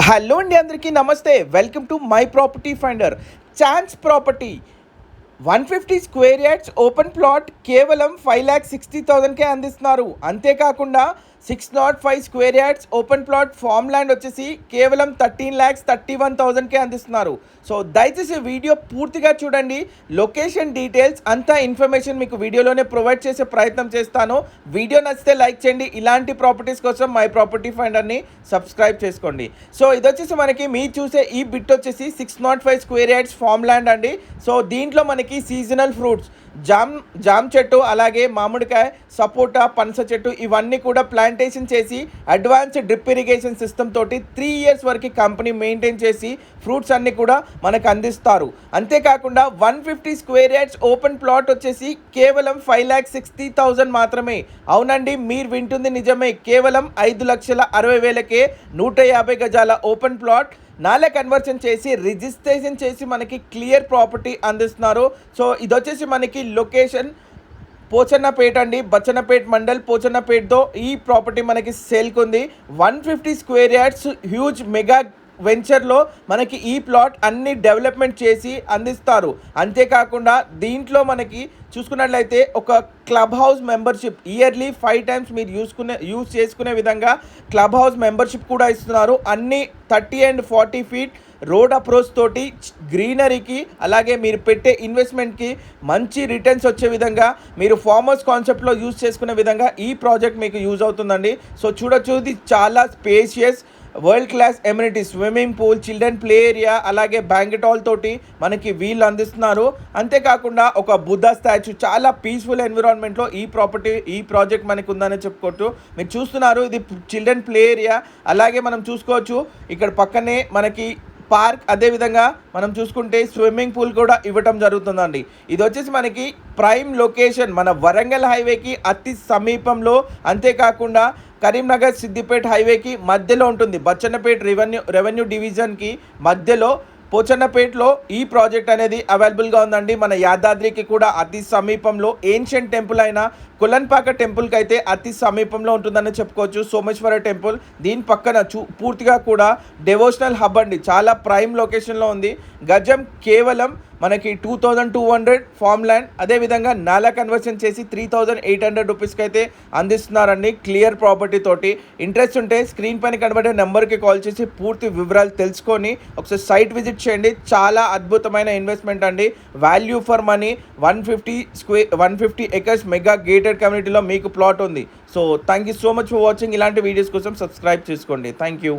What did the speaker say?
Hello అండి, అందరికీ నమస్తే. Welcome to my property finder. Chance property 150 square yards open plot కేవలం 5,60,000కే అందిస్తున్నారు. అంతేకాకుండా 605 square yards open plot farm land వచ్చేసి కేవలం 13,31,000కే అందిస్తున్నారు. సో దయచేసి వీడియో పూర్తిగా చూడండి. లొకేషన్ డీటెయిల్స్ అంతా ఇన్ఫర్మేషన్ మీకు వీడియోలోనే ప్రొవైడ్ చేసే ప్రయత్నం చేస్తాను. వీడియో నచ్చితే లైక్ చేయండి. ఇలాంటి ప్రాపర్టీస్ కోసం మై ప్రాపర్టీ ఫైండర్ని సబ్స్క్రైబ్ చేసుకోండి. సో ఇది వచ్చేసి మనకి మీరు చూసే ఈ బిట్ వచ్చేసి 605 స్క్వేర్ యార్డ్స్ ఫామ్ ల్యాండ్ అండి. సో దీంట్లో మనకి సీజనల్ ఫ్రూట్స్ జామ్ చెట్టు, అలాగే మామిడికాయ, సపోటా, పనస చెట్టు ఇవన్నీ కూడా ప్లాంటేషన్ చేసి అడ్వాన్స్డ్ డ్రిప్ ఇరిగేషన్ సిస్టమ్ తోటి 3 ఇయర్స్ వరకు కంపెనీ మెయింటైన్ చేసి ఫ్రూట్స్ అన్నీ కూడా మనకు అందిస్తారు. అంతేకాకుండా 150 స్క్వేర్ యార్డ్స్ ఓపెన్ ప్లాట్ వచ్చేసి కేవలం 5,60,000 మాత్రమే. అవునండి, మీరు వింటుంది నిజమే. కేవలం 5,60,000కే 150 గజాల ఓపెన్ ప్లాట్ నాలే కన్వర్షన్ చేసి రిజిస్ట్రేషన్ చేసి మనకి క్లియర్ ప్రాపర్టీ అందిస్తున్నారు. సో ఇది వచ్చేసి మనకి లొకేషన్ పోచన్నపేట అండి, బచ్చన్నపేట మండల్ పోచన్నపేటతో ఈ ప్రాపర్టీ మనకి సేల్కి ఉంది. 150 స్క్వేర్ యార్డ్స్ హ్యూజ్ మెగా వెంచర్లో మనకి ఈ ప్లాట్ అన్ని డెవలప్మెంట్ చేసి అందిస్తారు. అంతేకాకుండా దీంట్లో మనకి చూసుకున్నట్లయితే ఒక club house membership yearly 5 times మీరు యూజ్ చేసుకునే విధంగా క్లబ్ హౌస్ మెంబర్షిప్ కూడా ఇస్తున్నారు. అన్ని 30 and 40 ఫీట్ రోడ్ అప్రోచ్ తోటి గ్రీనరీకి, అలాగే మీరు పెట్టే ఇన్వెస్ట్మెంట్కి మంచి రిటర్న్స్ వచ్చే విధంగా మీరు ఫార్మ్ హౌస్ కాన్సెప్ట్లో యూజ్ చేసుకునే విధంగా ఈ ప్రాజెక్ట్ మీకు యూజ్ అవుతుందండి. సో చూడొచ్చు, ఇది చాలా spacious world class amenities, swimming pool, children play area, అలాగే బ్యాంకెట్ హాల్ తోటి మనకి వీళ్ళు అందిస్తున్నారు. అంతేకాకుండా ఒక బుద్ధ స్టాచ్యూ, చాలా పీస్ఫుల్ ఎన్విరాన్మెంట్లో ఈ ప్రాజెక్ట్ మనకు ఉందని చెప్పుకోవచ్చు. మీరు చూస్తున్నారు, ఇది చిల్డ్రన్ ప్లే ఏరియా, అలాగే మనం చూసుకోవచ్చు ఇక్కడ పక్కనే మనకి పార్క్, అదేవిధంగా మనం చూసుకుంటే స్విమ్మింగ్ పూల్ కూడా ఇవ్వటం జరుగుతుందండి. ఇది వచ్చేసి మనకి ప్రైమ్ లొకేషన్, మన వరంగల్ హైవేకి అతి సమీపంలో, అంతేకాకుండా కరీంనగర్ సిద్దిపేట హైవేకి మధ్యలో ఉంటుంది. బచ్చన్నపేట రెవెన్యూ డివిజన్కి మధ్యలో పోచన్నపేటలో ఈ ప్రాజెక్ట్ అనేది అవైలబుల్గా ఉందండి. మన యాదాద్రికి కూడా అతి సమీపంలో, ఏన్షియంట్ టెంపుల్ అయిన కులన్పాక టెంపుల్కి అయితే అతి సమీపంలో ఉంటుందని చెప్పుకోవచ్చు. సోమేశ్వర టెంపుల్ దీని పక్కన పూర్తిగా కూడా డెవోషనల్ హబ్ అండి, చాలా ప్రైమ్ లొకేషన్లో ఉంది. గజం కేవలం మనకి 2,200 ఫామ్ ల్యాండ్, అదేవిధంగా నాలా కన్వర్షన్ చేసి 3,800 రూపీస్కి అయితే అందిస్తున్నారండి క్లియర్ ప్రాపర్టీ తోటి. ఇంట్రెస్ట్ ఉంటే స్క్రీన్ పైన కనబడే నెంబర్కి కాల్ చేసి పూర్తి వివరాలు తెలుసుకొని ఒకసారి సైట్ విజిట్ చేయండి. చాలా అద్భుతమైన ఇన్వెస్ట్మెంట్ అండి, value for money. 150 acres mega gated కమ్యూనిటీలో మీకు ప్లాట్ ఉంది. So thank you so much for watching. ఇలాంటి వీడియోస్ కోసం సబ్స్క్రైబ్ చేసుకోండి. Thank you.